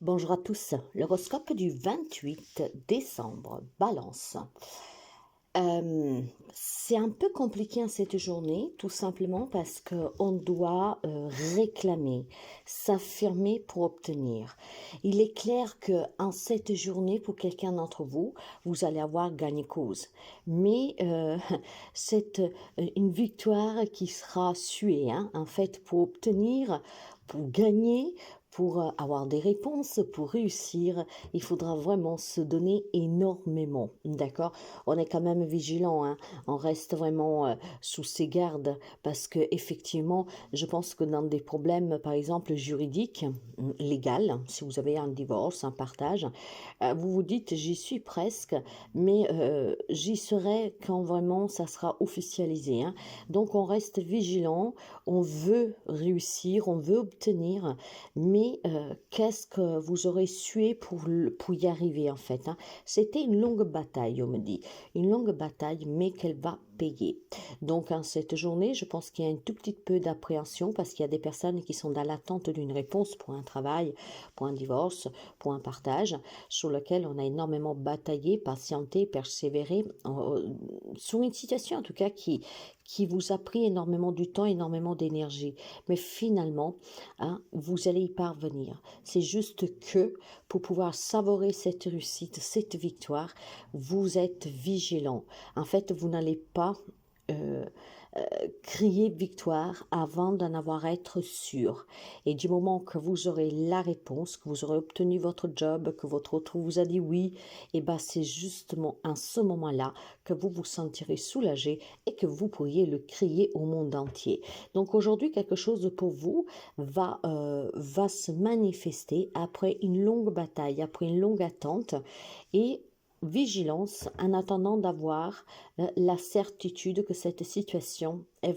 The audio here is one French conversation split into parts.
Bonjour à tous, l'horoscope du 28 décembre, Balance. C'est un peu compliqué en cette journée, tout simplement parce qu'on doit réclamer, s'affirmer pour obtenir. Il est clair que en cette journée, pour quelqu'un d'entre vous, vous allez avoir gagné cause. Mais c'est une victoire qui sera suée, hein, en fait, pour obtenir, pour gagner, pour avoir des réponses, pour réussir, il faudra vraiment se donner énormément, d'accord? On est quand même vigilant, hein? On reste vraiment sous ses gardes parce que effectivement, je pense que dans des problèmes, par exemple juridiques, légal, si vous avez un divorce, un partage, vous vous dites j'y suis presque, mais j'y serai quand vraiment ça sera officialisé, hein. Donc on reste vigilant, on veut réussir, on veut obtenir, mais qu'est-ce que vous aurez sué pour y arriver en fait, hein? C'était une longue bataille, on me dit, une longue bataille, mais qu'elle va payer. Donc en cette journée, je pense qu'il y a un tout petit peu d'appréhension parce qu'il y a des personnes qui sont dans l'attente d'une réponse pour un travail, pour un divorce, pour un partage, sur lequel on a énormément bataillé, patienté, persévéré, sur une situation en tout cas qui vous a pris énormément du temps, énormément d'énergie. Mais finalement, hein, vous allez y parvenir. C'est juste que pour pouvoir savourer cette réussite, cette victoire, vous êtes vigilant. En fait, vous n'allez pas euh, crier victoire avant d'en avoir être sûr. Et du moment que vous aurez la réponse, que vous aurez obtenu votre job, que votre autre vous a dit oui, et ben c'est justement à ce moment-là que vous vous sentirez soulagé et que vous pourriez le crier au monde entier. Donc aujourd'hui, quelque chose pour vous va se manifester après une longue bataille, après une longue attente et vigilance en attendant d'avoir la certitude que cette situation a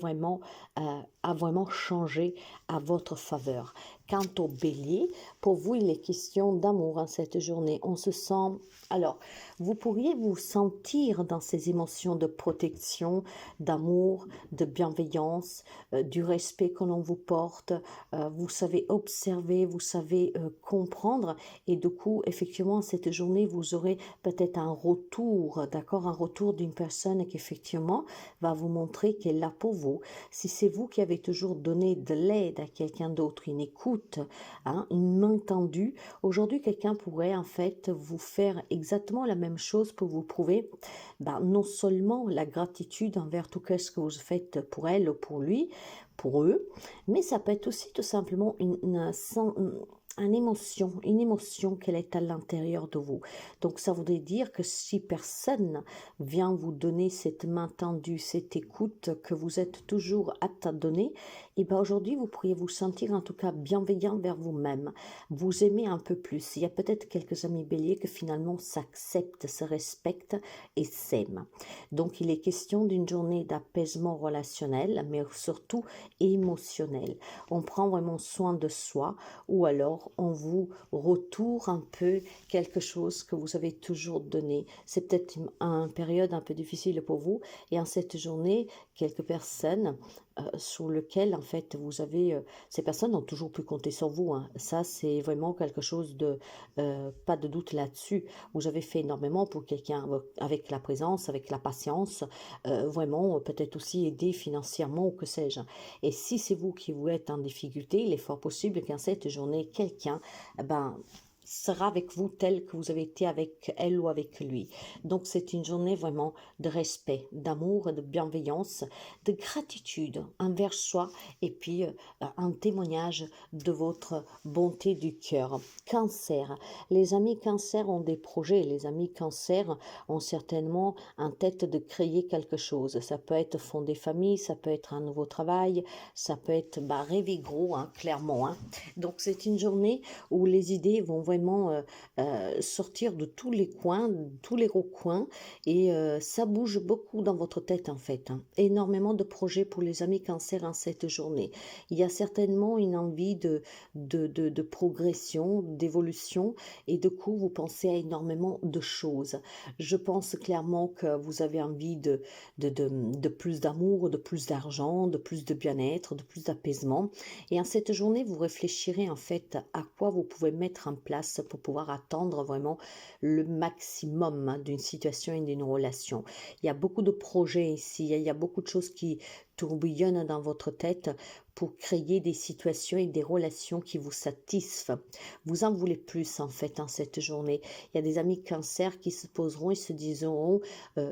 vraiment changé à votre faveur. Quant au bélier, pour vous, il est question d'amour en cette journée. On se sent... Alors, vous pourriez vous sentir dans ces émotions de protection, d'amour, de bienveillance, du respect que l'on vous porte. Vous savez observer, vous savez comprendre. Et du coup, effectivement, cette journée, vous aurez peut-être un retour, d'accord, un retour d'une personne qui effectivement va vous montrer qu'elle est là pour vous. Si c'est vous qui avez toujours donné de l'aide à quelqu'un d'autre, une écoute, hein, une main tendue, aujourd'hui quelqu'un pourrait en fait vous faire exactement la même chose pour vous prouver non seulement la gratitude envers tout ce que vous faites pour elle ou pour lui, pour eux, mais ça peut être aussi tout simplement une émotion qu'elle est à l'intérieur de vous. Donc ça voudrait dire que si personne vient vous donner cette main tendue, cette écoute que vous êtes toujours apte à donner, et bien aujourd'hui vous pourriez vous sentir en tout cas bienveillant vers vous-même, vous aimer un peu plus. Il y a peut-être quelques amis béliers que finalement s'acceptent, se respectent et s'aiment. Donc il est question d'une journée d'apaisement relationnel, mais surtout émotionnel. On prend vraiment soin de soi ou alors on vous retourne un peu quelque chose que vous avez toujours donné. C'est peut-être une période un peu difficile pour vous et en cette journée, quelques personnes sur lesquelles en fait vous avez... ces personnes ont toujours pu compter sur vous, hein. Ça, c'est vraiment quelque chose de... pas de doute là-dessus. Vous avez fait énormément pour quelqu'un avec la présence, avec la patience, vraiment peut-être aussi aider financièrement ou que sais-je. Et si c'est vous qui vous êtes en difficulté, il est fort possible qu'en cette journée, quelqu'un sera avec vous tel que vous avez été avec elle ou avec lui. Donc c'est une journée vraiment de respect, d'amour, de bienveillance, de gratitude envers soi et puis un témoignage de votre bonté du cœur. Cancer. Les amis cancer ont des projets. Les amis cancer ont certainement en tête de créer quelque chose. Ça peut être fonder famille, ça peut être un nouveau travail, ça peut être rêver gros, hein, clairement, hein. Donc c'est une journée où les idées vont vraiment sortir de tous les coins, de tous les recoins, et ça bouge beaucoup dans votre tête en fait, hein. Énormément de projets pour les amis cancer en cette journée. Il y a certainement une envie de progression, d'évolution, et du coup vous pensez à énormément de choses. Je pense clairement que vous avez envie de plus d'amour, de plus d'argent, de plus de bien-être, de plus d'apaisement. Et en cette journée, vous réfléchirez en fait à quoi vous pouvez mettre en place place pour pouvoir attendre vraiment le maximum d'une situation et d'une relation. Il y a beaucoup de projets ici, il y a beaucoup de choses qui tourbillonnent dans votre tête pour créer des situations et des relations qui vous satisfont. Vous en voulez plus en fait en cette journée. Il y a des amis cancer qui se poseront et se diront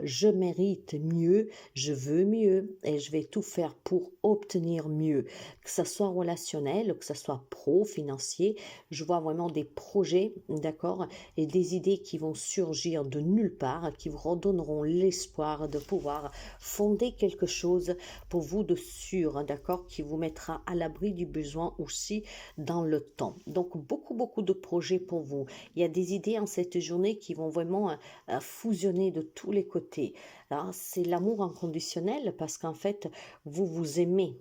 je mérite mieux, je veux mieux et je vais tout faire pour obtenir mieux. Que ce soit relationnel, que ce soit pro, financier, je vois vraiment des projets, d'accord, et des idées qui vont surgir de nulle part, qui vous redonneront l'espoir de pouvoir fonder quelque chose pour vous de sûr, hein, d'accord, qui vous mettra à l'abri du besoin aussi dans le temps. Donc beaucoup de projets pour vous. Il y a des idées en cette journée qui vont vraiment fusionner de tous les côtés. C'est l'amour inconditionnel parce qu'en fait, vous vous aimez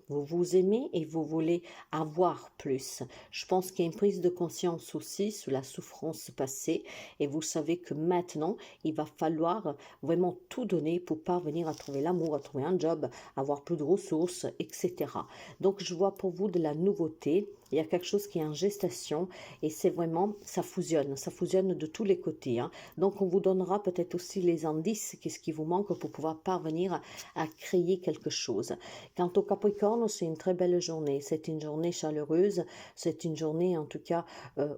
et vous voulez avoir plus. Je pense qu'il y a une prise de conscience aussi sur la souffrance passée et vous savez que maintenant, il va falloir vraiment tout donner pour parvenir à trouver l'amour, à trouver un job, avoir plus de ressources, etc. Donc, je vois pour vous de la nouveauté. Il y a quelque chose qui est en gestation et c'est vraiment, ça fusionne de tous les côtés. Hein. Donc, on vous donnera peut-être aussi les indices, qu'est-ce qui vous manque pour pouvoir parvenir à créer quelque chose. Quant au Capricorne, c'est une très belle journée. C'est une journée chaleureuse. C'est une journée, en tout cas,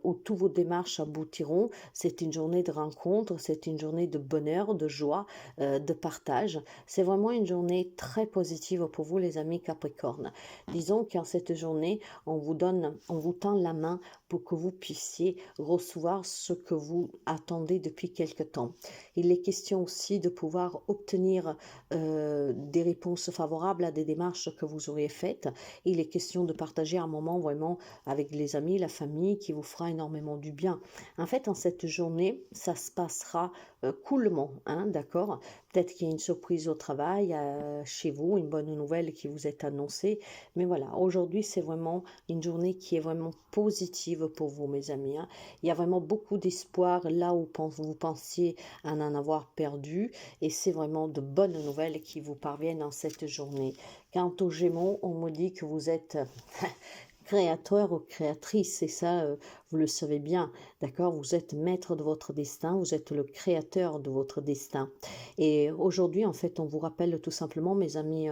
où toutes vos démarches aboutiront. C'est une journée de rencontre. C'est une journée de bonheur, de joie, de partage. C'est vraiment une journée très positive pour vous, les amis Capricorne. Disons qu'en cette journée, on vous tend la main pour que vous puissiez recevoir ce que vous attendez depuis quelque temps. Il est question aussi de pouvoir obtenir des réponses favorables à des démarches que vous auriez faites. Il est question de partager un moment vraiment avec les amis, la famille, qui vous fera énormément du bien. En fait, en cette journée, ça se passera coolement, hein, d'accord? Peut-être qu'il y a une surprise au travail, chez vous, une bonne nouvelle qui vous est annoncée. Mais voilà, aujourd'hui, c'est vraiment une journée qui est vraiment positive pour vous, mes amis. Hein. Il y a vraiment beaucoup d'espoir là où vous pensiez en avoir perdu. Et c'est vraiment de bonnes nouvelles qui vous parviennent en cette journée. Quant aux Gémeaux, on me dit que vous êtes créateur ou créatrice, et ça, vous le savez bien, d'accord? Vous êtes maître de votre destin, vous êtes le créateur de votre destin. Et aujourd'hui, en fait, on vous rappelle tout simplement, mes amis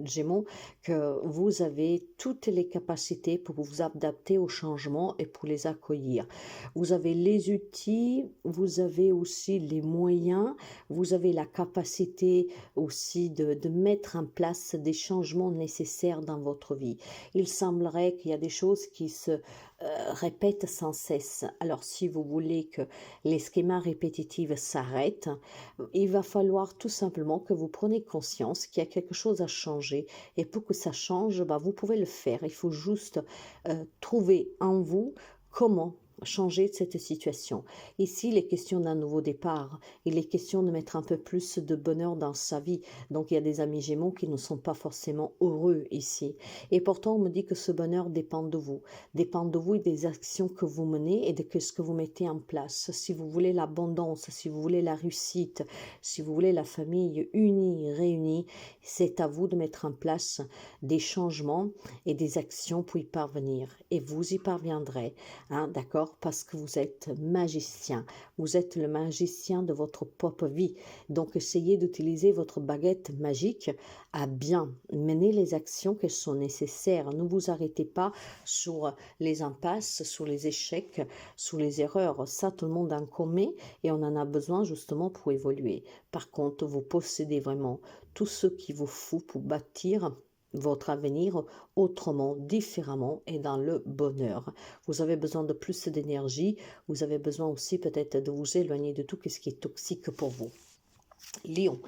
Gémeaux, que vous avez toutes les capacités pour vous adapter aux changements et pour les accueillir. Vous avez les outils, vous avez aussi les moyens, vous avez la capacité aussi de mettre en place des changements nécessaires dans votre vie. Il semblerait qu'il y a des choses qui se répètent sans cesse. Alors, si vous voulez que les schémas répétitifs s'arrêtent, il va falloir tout simplement que vous preniez conscience qu'il y a quelque chose à changer. Et pour que ça change, vous pouvez le faire. Il faut juste trouver en vous comment changer cette situation. Ici, il est question d'un nouveau départ. Il est question de mettre un peu plus de bonheur dans sa vie. Donc, il y a des amis Gémeaux qui ne sont pas forcément heureux ici. Et pourtant, on me dit que ce bonheur dépend de vous et des actions que vous menez et de ce que vous mettez en place. Si vous voulez l'abondance, si vous voulez la réussite, si vous voulez la famille unie, réunie, c'est à vous de mettre en place des changements et des actions pour y parvenir. Et vous y parviendrez, hein, d'accord? Parce que vous êtes magicien. Vous êtes le magicien de votre propre vie. Donc, essayez d'utiliser votre baguette magique à bien mener les actions qui sont nécessaires. Ne vous arrêtez pas sur les impasses, sur les échecs, sur les erreurs. Ça, tout le monde en commet et on en a besoin justement pour évoluer. Par contre, vous possédez vraiment tout ce qu'il vous faut pour bâtir votre avenir autrement, différemment et dans le bonheur. Vous avez besoin de plus d'énergie, vous avez besoin aussi peut-être de vous éloigner de tout ce qui est toxique pour vous. Lion.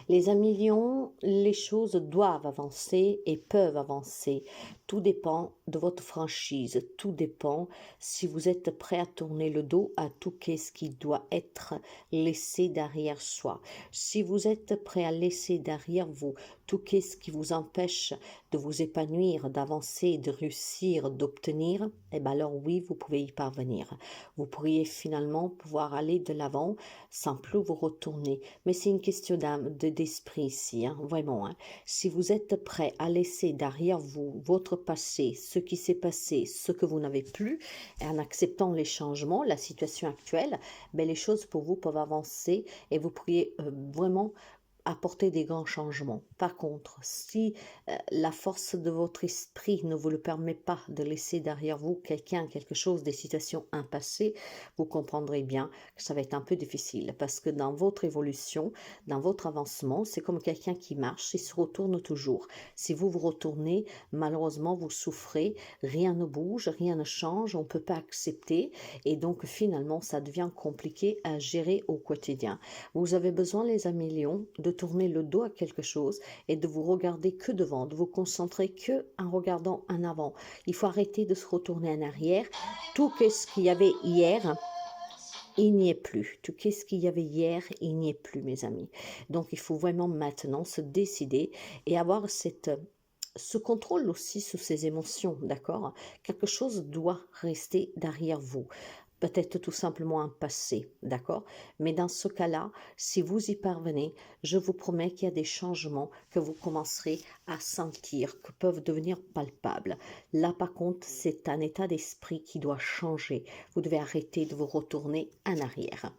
Les amis Lion, les choses doivent avancer et peuvent avancer. Tout dépend de votre franchise. Tout dépend si vous êtes prêt à tourner le dos à tout ce qui doit être laissé derrière soi. Si vous êtes prêt à laisser derrière vous tout ce qui vous empêche de vous épanouir, d'avancer, de réussir, d'obtenir, eh bien alors oui, vous pouvez y parvenir. Vous pourriez finalement pouvoir aller de l'avant sans plus vous retourner. Mais c'est une question d'esprit ici, hein, vraiment. Hein. Si vous êtes prêt à laisser derrière vous votre passé, ce qui s'est passé, ce que vous n'avez plus, et en acceptant les changements, la situation actuelle, ben les choses pour vous peuvent avancer et vous pourriez vraiment apporter des grands changements. Par contre, si la force de votre esprit ne vous le permet pas de laisser derrière vous quelqu'un, quelque chose, des situations impassées, vous comprendrez bien que ça va être un peu difficile parce que dans votre évolution, dans votre avancement, c'est comme quelqu'un qui marche et se retourne toujours. Si vous vous retournez, malheureusement, vous souffrez, rien ne bouge, rien ne change, on ne peut pas accepter et donc finalement, ça devient compliqué à gérer au quotidien. Vous avez besoin, les amis lions, de tourner le dos à quelque chose et de vous regarder que devant, de vous concentrer que en regardant en avant. Il faut arrêter de se retourner en arrière. Tout ce qu'il y avait hier, il n'y est plus. Tout ce qu'il y avait hier, il n'y est plus, mes amis. Donc, il faut vraiment maintenant se décider et avoir ce contrôle aussi sur ses émotions, d'accord? Quelque chose doit rester derrière vous. Peut-être tout simplement un passé, d'accord? Mais dans ce cas-là, si vous y parvenez, je vous promets qu'il y a des changements que vous commencerez à sentir, que peuvent devenir palpables. Là, par contre, c'est un état d'esprit qui doit changer. Vous devez arrêter de vous retourner en arrière.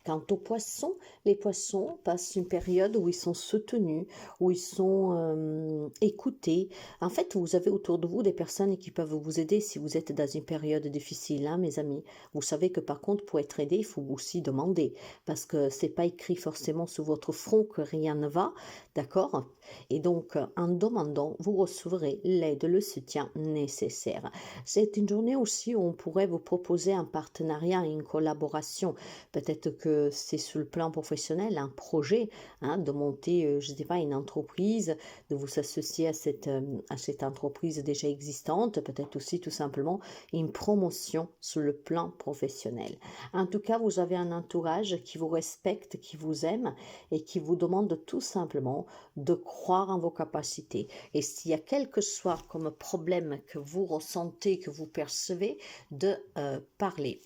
Quant aux poissons, les poissons passent une période où ils sont soutenus, où ils sont écoutés. En fait, vous avez autour de vous des personnes qui peuvent vous aider si vous êtes dans une période difficile, hein, mes amis. Vous savez que par contre, pour être aidé, il faut aussi demander, parce que c'est pas écrit forcément sur votre front que rien ne va, d'accord? Et donc, en demandant, vous recevrez l'aide, le soutien nécessaire. C'est une journée aussi où on pourrait vous proposer un partenariat, une collaboration. Peut-être que c'est sur le plan professionnel, un projet, hein, de monter, je ne sais pas, une entreprise, de vous associer à cette entreprise déjà existante, peut-être aussi tout simplement une promotion sur le plan professionnel. En tout cas, vous avez un entourage qui vous respecte, qui vous aime et qui vous demande tout simplement de croire en vos capacités. Et s'il y a quel que soit comme problème que vous ressentez, que vous percevez, de parler.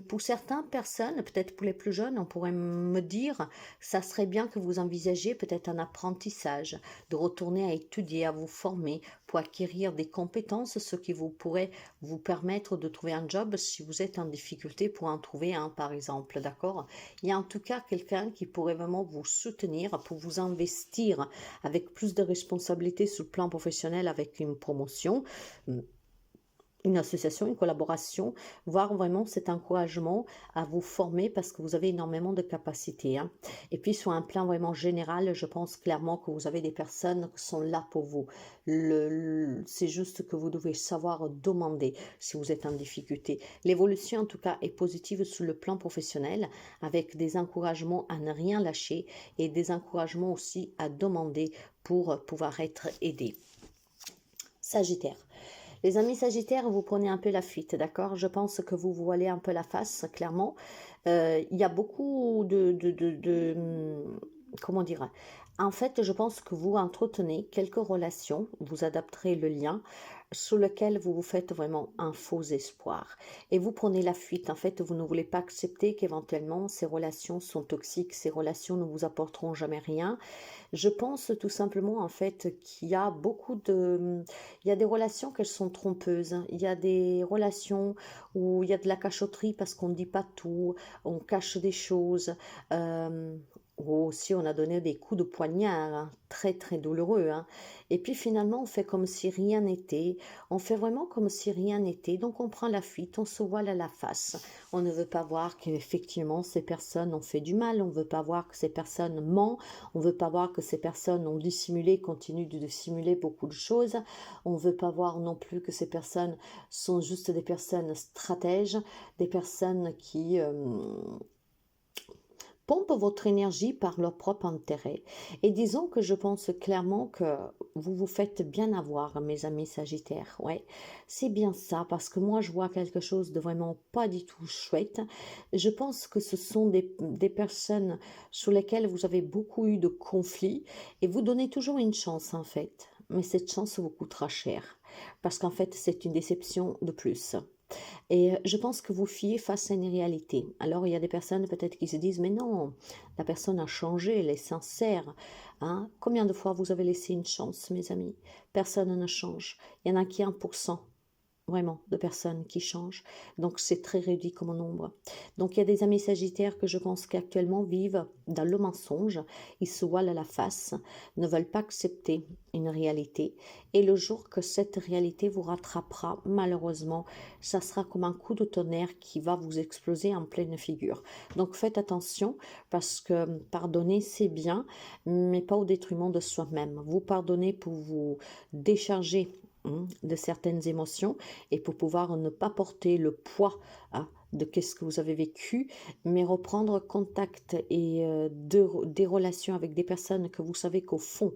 Pour certaines personnes, peut-être pour les plus jeunes, on pourrait me dire, ça serait bien que vous envisagiez peut-être un apprentissage, de retourner à étudier, à vous former pour acquérir des compétences, ce qui vous pourrait vous permettre de trouver un job si vous êtes en difficulté pour en trouver un, par exemple, d'accord? Il y a en tout cas quelqu'un qui pourrait vraiment vous soutenir pour vous investir avec plus de responsabilités sur le plan professionnel avec une promotion, une association, une collaboration, voire vraiment cet encouragement à vous former parce que vous avez énormément de capacités. Hein. Et puis sur un plan vraiment général, je pense clairement que vous avez des personnes qui sont là pour vous. C'est juste que vous devez savoir demander si vous êtes en difficulté. L'évolution en tout cas est positive sur le plan professionnel avec des encouragements à ne rien lâcher et des encouragements aussi à demander pour pouvoir être aidé. Sagittaire. Les amis Sagittaires, vous prenez un peu la fuite, d'accord? Je pense que vous voilez un peu la face, clairement. Il y a beaucoup comment dire? En fait, je pense que vous entretenez quelques relations, vous adapterez le lien sur lequel vous vous faites vraiment un faux espoir. Et vous prenez la fuite. En fait, vous ne voulez pas accepter qu'éventuellement ces relations sont toxiques, ces relations ne vous apporteront jamais rien. Je pense tout simplement en fait qu'il y a il y a des relations qu'elles sont trompeuses. Il y a des relations où il y a de la cachotterie parce qu'on ne dit pas tout, on cache des choses. Ou aussi on a donné des coups de poignard, hein, très très douloureux. Hein. Et puis finalement on fait comme si rien n'était. On fait vraiment comme si rien n'était. Donc on prend la fuite, on se voile à la face. On ne veut pas voir qu'effectivement ces personnes ont fait du mal. On ne veut pas voir que ces personnes mentent. On ne veut pas voir que ces personnes ont dissimulé, continuent de dissimuler beaucoup de choses. On ne veut pas voir non plus que ces personnes sont juste des personnes stratèges, des personnes qui pompent votre énergie par leur propre intérêt. Et disons que je pense clairement que vous vous faites bien avoir, mes amis Sagittaires. Ouais, c'est bien ça, parce que moi, je vois quelque chose de vraiment pas du tout chouette. Je pense que ce sont des personnes sur lesquelles vous avez beaucoup eu de conflits et vous donnez toujours une chance, en fait. Mais cette chance vous coûtera cher, parce qu'en fait, c'est une déception de plus. Et je pense que vous fiez face à une réalité. Alors, il y a des personnes peut-être qui se disent, mais non, la personne a changé, elle est sincère. Hein? Combien de fois vous avez laissé une chance, mes amis? Personne ne change. Il y en a qui 1%. Vraiment, de personnes qui changent. Donc, c'est très réduit comme nombre. Donc, il y a des amis sagittaires que je pense qu'actuellement vivent dans le mensonge. Ils se voilent à la face, ne veulent pas accepter une réalité. Et le jour que cette réalité vous rattrapera, malheureusement, ça sera comme un coup de tonnerre qui va vous exploser en pleine figure. Donc, faites attention parce que pardonner, c'est bien, mais pas au détriment de soi-même. Vous pardonnez pour vous décharger de certaines émotions et pour pouvoir ne pas porter le poids de qu'est-ce que vous avez vécu, mais reprendre contact et des relations avec des personnes que vous savez qu'au fond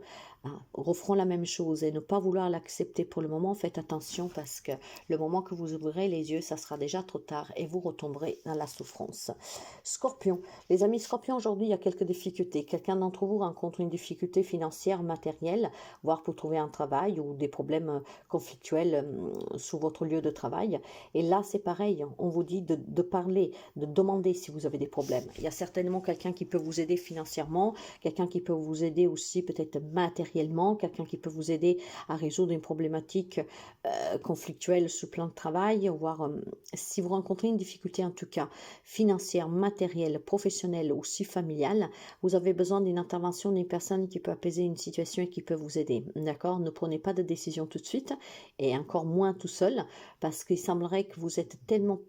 referont la même chose et ne pas vouloir l'accepter pour le moment, faites attention parce que le moment que vous ouvrirez les yeux, ça sera déjà trop tard et vous retomberez dans la souffrance. Scorpion, les amis Scorpions, aujourd'hui il y a quelques difficultés. Quelqu'un d'entre vous rencontre une difficulté financière, matérielle, voire pour trouver un travail ou des problèmes conflictuels sur votre lieu de travail. Et là c'est pareil, on vous dit de parler, de demander si vous avez des problèmes. Il y a certainement quelqu'un qui peut vous aider financièrement, quelqu'un qui peut vous aider aussi peut-être matériellement, quelqu'un qui peut vous aider à résoudre une problématique conflictuelle sur le plan de travail, voire si vous rencontrez une difficulté en tout cas financière, matérielle, professionnelle ou aussi familiale, vous avez besoin d'une intervention d'une personne qui peut apaiser une situation et qui peut vous aider. D'accord? Ne prenez pas de décision tout de suite et encore moins tout seul parce qu'il semblerait que vous êtes tellement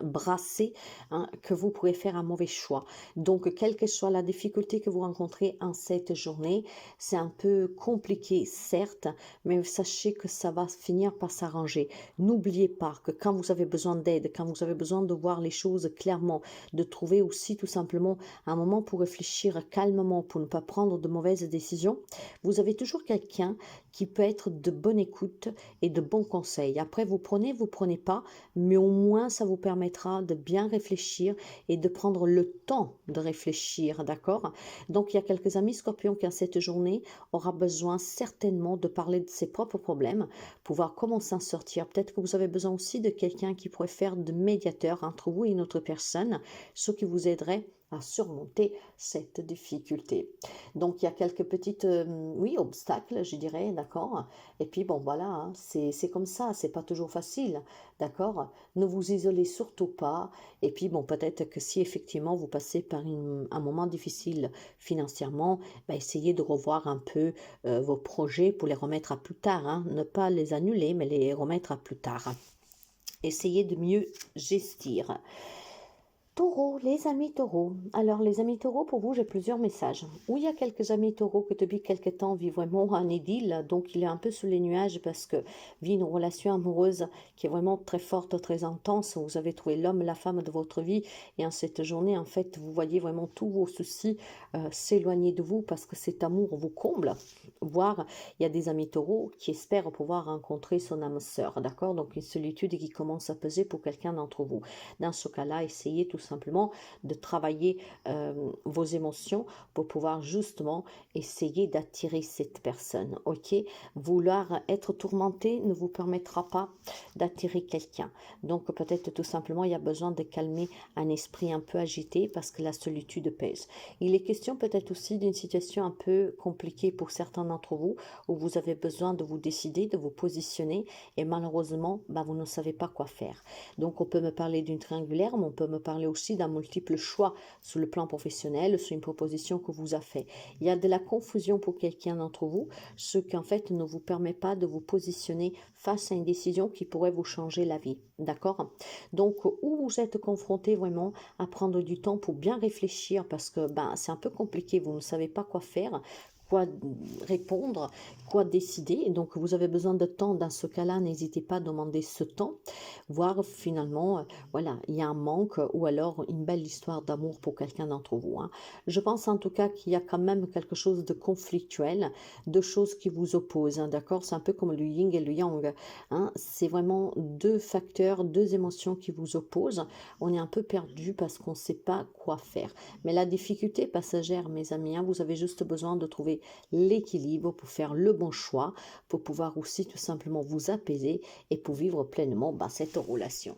brassé que vous pourrez faire un mauvais choix. Donc, quelle que soit la difficulté que vous rencontrez en cette journée, c'est un peu compliqué, certes, mais sachez que ça va finir par s'arranger. N'oubliez pas que quand vous avez besoin d'aide, quand vous avez besoin de voir les choses clairement, de trouver aussi tout simplement un moment pour réfléchir calmement, pour ne pas prendre de mauvaises décisions, vous avez toujours quelqu'un qui peut être de bonne écoute et de bons conseils. Après, vous prenez pas, mais au moins ça vous permettra de bien réfléchir et de prendre le temps de réfléchir, d'accord? Donc, il y a quelques amis Scorpions qui, en cette journée, aura besoin certainement de parler de ses propres problèmes, pouvoir comment s'en sortir. Peut-être que vous avez besoin aussi de quelqu'un qui pourrait faire de médiateur entre vous et une autre personne, ce qui vous aiderait à surmonter cette difficulté. Donc, il y a quelques petites, oui, obstacles, je dirais, d'accord? Et puis, bon, voilà, c'est comme ça, c'est pas toujours facile, d'accord? Ne vous isolez surtout pas. Et puis, bon, peut-être que si effectivement vous passez par un moment difficile financièrement, essayez de revoir un peu vos projets pour les remettre à plus tard, hein. Ne pas les annuler, mais les remettre à plus tard. Essayez de mieux gestir. Taureau, les amis taureaux. Alors, les amis taureaux, pour vous, j'ai plusieurs messages. Oui, il y a quelques amis taureaux que depuis quelques temps vivent vraiment en idylle, donc il est un peu sous les nuages parce que vit une relation amoureuse qui est vraiment très forte, très intense. Vous avez trouvé l'homme, la femme de votre vie et en cette journée, en fait, vous voyez vraiment tous vos soucis s'éloigner de vous parce que cet amour vous comble. Voire, il y a des amis taureaux qui espèrent pouvoir rencontrer son âme sœur, d'accord? Donc, une solitude qui commence à peser pour quelqu'un d'entre vous. Dans ce cas-là, essayez tout simplement de travailler vos émotions pour pouvoir justement essayer d'attirer cette personne, ok? Vouloir être tourmenté ne vous permettra pas d'attirer quelqu'un. Donc peut-être tout simplement il y a besoin de calmer un esprit un peu agité parce que la solitude pèse. Il est question peut-être aussi d'une situation un peu compliquée pour certains d'entre vous où vous avez besoin de vous décider, de vous positionner et malheureusement vous ne savez pas quoi faire. Donc on peut me parler d'une triangulaire, mais on peut me parler aussi d'un multiple choix sur le plan professionnel, sur une proposition que vous a fait. Il y a de la confusion pour quelqu'un d'entre vous, ce qui en fait ne vous permet pas de vous positionner face à une décision qui pourrait vous changer la vie. D'accord? Donc, où vous êtes confronté vraiment à prendre du temps pour bien réfléchir parce que c'est un peu compliqué, vous ne savez pas quoi faire. quoi répondre, quoi décider. Donc, vous avez besoin de temps. Dans ce cas-là, n'hésitez pas à demander ce temps, voir finalement, voilà, il y a un manque ou alors une belle histoire d'amour pour quelqu'un d'entre vous, hein. Je pense en tout cas qu'il y a quand même quelque chose de conflictuel, de choses qui vous opposent, hein, d'accord? C'est un peu comme le yin et le yang, hein. C'est vraiment deux facteurs, deux émotions qui vous opposent. On est un peu perdu parce qu'on ne sait pas quoi faire. Mais la difficulté passagère, mes amis, hein, vous avez juste besoin de trouver l'équilibre pour faire le bon choix, pour pouvoir aussi tout simplement vous apaiser et pour vivre pleinement cette relation.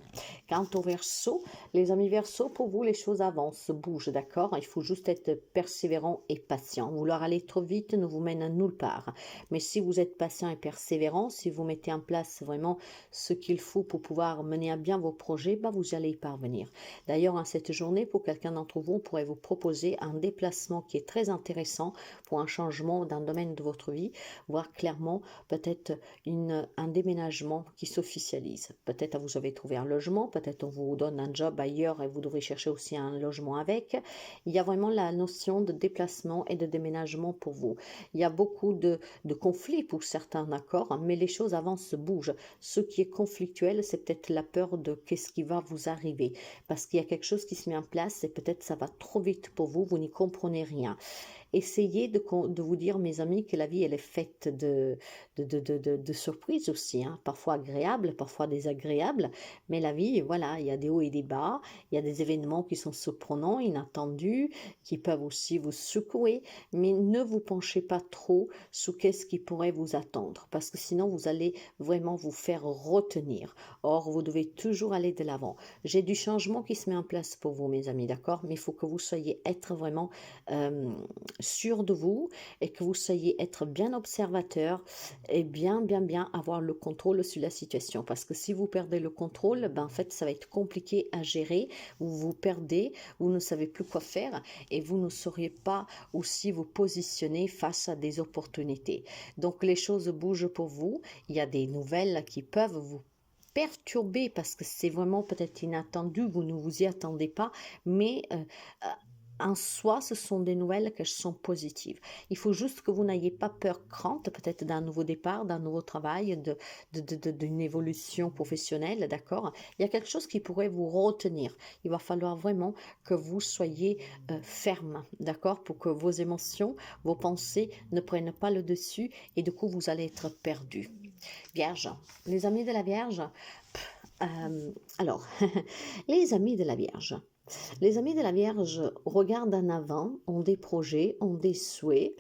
Quant au Verseau, les amis Verseau, pour vous, les choses avancent, bougent, d'accord? Il faut juste être persévérant et patient. Vouloir aller trop vite ne vous mène à nulle part. Mais si vous êtes patient et persévérant, si vous mettez en place vraiment ce qu'il faut pour pouvoir mener à bien vos projets, vous allez y parvenir. D'ailleurs, en cette journée, pour quelqu'un d'entre vous, on pourrait vous proposer un déplacement qui est très intéressant pour un changement d'un domaine de votre vie, voire clairement peut-être un déménagement qui s'officialise. Peut-être vous avez trouvé un logement, peut-être on vous donne un job ailleurs et vous devrez chercher aussi un logement avec. Il y a vraiment la notion de déplacement et de déménagement pour vous. Il y a beaucoup de conflits pour certains, d'accord, mais les choses avancent, bougent. Ce qui est conflictuel, c'est peut-être la peur de qu'est-ce qui va vous arriver, parce qu'il y a quelque chose qui se met en place et peut-être ça va trop vite pour vous, vous n'y comprenez rien. Essayez de vous dire, mes amis, que la vie, elle est faite de surprises aussi, hein. Parfois agréables, parfois désagréables, mais la vie, voilà, il y a des hauts et des bas, il y a des événements qui sont surprenants, inattendus, qui peuvent aussi vous secouer, mais ne vous penchez pas trop sur qu'est-ce qui pourrait vous attendre, parce que sinon, vous allez vraiment vous faire retenir. Or, vous devez toujours aller de l'avant. J'ai du changement qui se met en place pour vous, mes amis, d'accord? Mais il faut que vous soyez être vraiment sûr de vous et que vous soyez être bien observateur et bien avoir le contrôle sur la situation, parce que si vous perdez le contrôle, en fait ça va être compliqué à gérer, vous vous perdez, vous ne savez plus quoi faire et vous ne sauriez pas aussi vous positionner face à des opportunités. Donc les choses bougent pour vous, il y a des nouvelles qui peuvent vous perturber parce que c'est vraiment peut-être inattendu, vous ne vous y attendez pas, mais en soi, ce sont des nouvelles qui sont positives. Il faut juste que vous n'ayez pas peur, crainte peut-être d'un nouveau départ, d'un nouveau travail, d'une évolution professionnelle, d'accord? Il y a quelque chose qui pourrait vous retenir. Il va falloir vraiment que vous soyez ferme, d'accord? Pour que vos émotions, vos pensées ne prennent pas le dessus et du coup, vous allez être perdu. Vierge, les amis de la Vierge, alors, les amis de la Vierge. Les amis de la Vierge regardent en avant, ont des projets, ont des souhaits,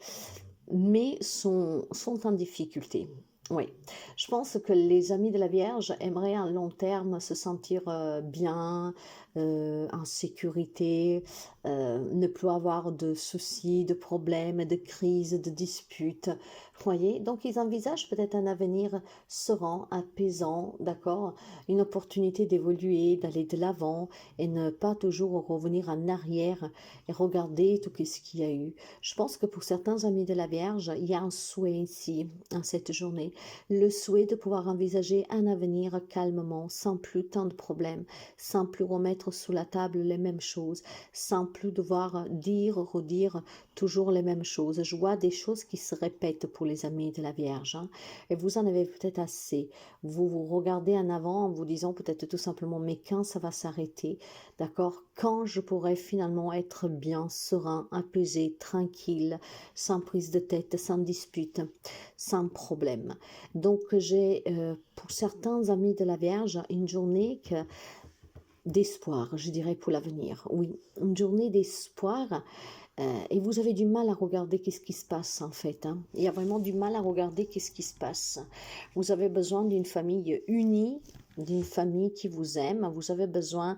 mais sont en difficulté. Oui, je pense que les amis de la Vierge aimeraient à long terme se sentir bien, en sécurité, ne plus avoir de soucis, de problèmes, de crises, de disputes. Vous voyez, donc ils envisagent peut-être un avenir serein, apaisant, d'accord, une opportunité d'évoluer, d'aller de l'avant et ne pas toujours revenir en arrière et regarder tout ce qu'il y a eu. Je pense que pour certains amis de la Vierge, il y a un souhait ici, en cette journée, le souhait de pouvoir envisager un avenir calmement, sans plus tant de problèmes, sans plus remettre sous la table les mêmes choses, sans plus devoir dire, redire toujours les mêmes choses. Je vois des choses qui se répètent pour les amis de la Vierge, hein, et vous en avez peut-être assez. Vous vous regardez en avant en vous disant peut-être tout simplement, mais quand ça va s'arrêter, d'accord? Quand je pourrai finalement être bien, serein, apaisé, tranquille, sans prise de tête, sans dispute, sans problème. Donc j'ai pour certains amis de la Vierge une journée d'espoir, je dirais, pour l'avenir. Oui, une journée d'espoir. Et vous avez du mal à regarder qu'est-ce qui se passe en fait, hein. Il y a vraiment du mal à regarder qu'est-ce qui se passe. Vous avez besoin d'une famille unie, d'une famille qui vous aime. Vous avez besoin,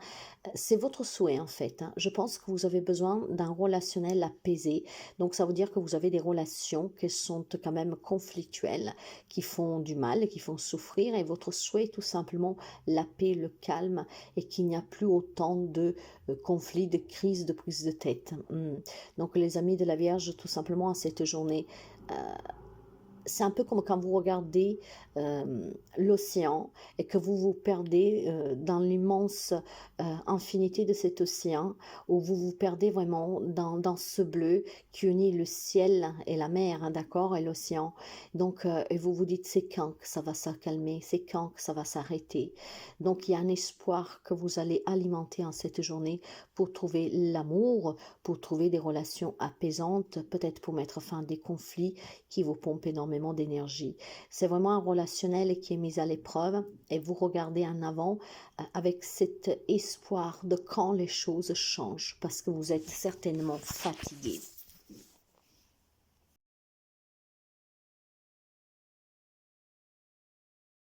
c'est votre souhait en fait, hein. Je pense que vous avez besoin d'un relationnel apaisé. Donc ça veut dire que vous avez des relations qui sont quand même conflictuelles, qui font du mal, qui font souffrir. Et votre souhait est tout simplement la paix, le calme et qu'il n'y a plus autant de conflits, de crises, de prises de tête. Donc les amis de la Vierge, tout simplement à cette journée, c'est un peu comme quand vous regardez l'océan et que vous vous perdez dans l'immense infinité de cet océan, où vous vous perdez vraiment dans ce bleu qui unit le ciel et la mer, hein, d'accord, et l'océan. Donc, et vous vous dites, c'est quand que ça va s'accalmer, c'est quand que ça va s'arrêter. Donc, il y a un espoir que vous allez alimenter en cette journée pour trouver l'amour, pour trouver des relations apaisantes, peut-être pour mettre fin à des conflits qui vous pompe énormément d'énergie. C'est vraiment un relationnel qui est mis à l'épreuve et vous regardez en avant avec cet espoir de quand les choses changent parce que vous êtes certainement fatigué.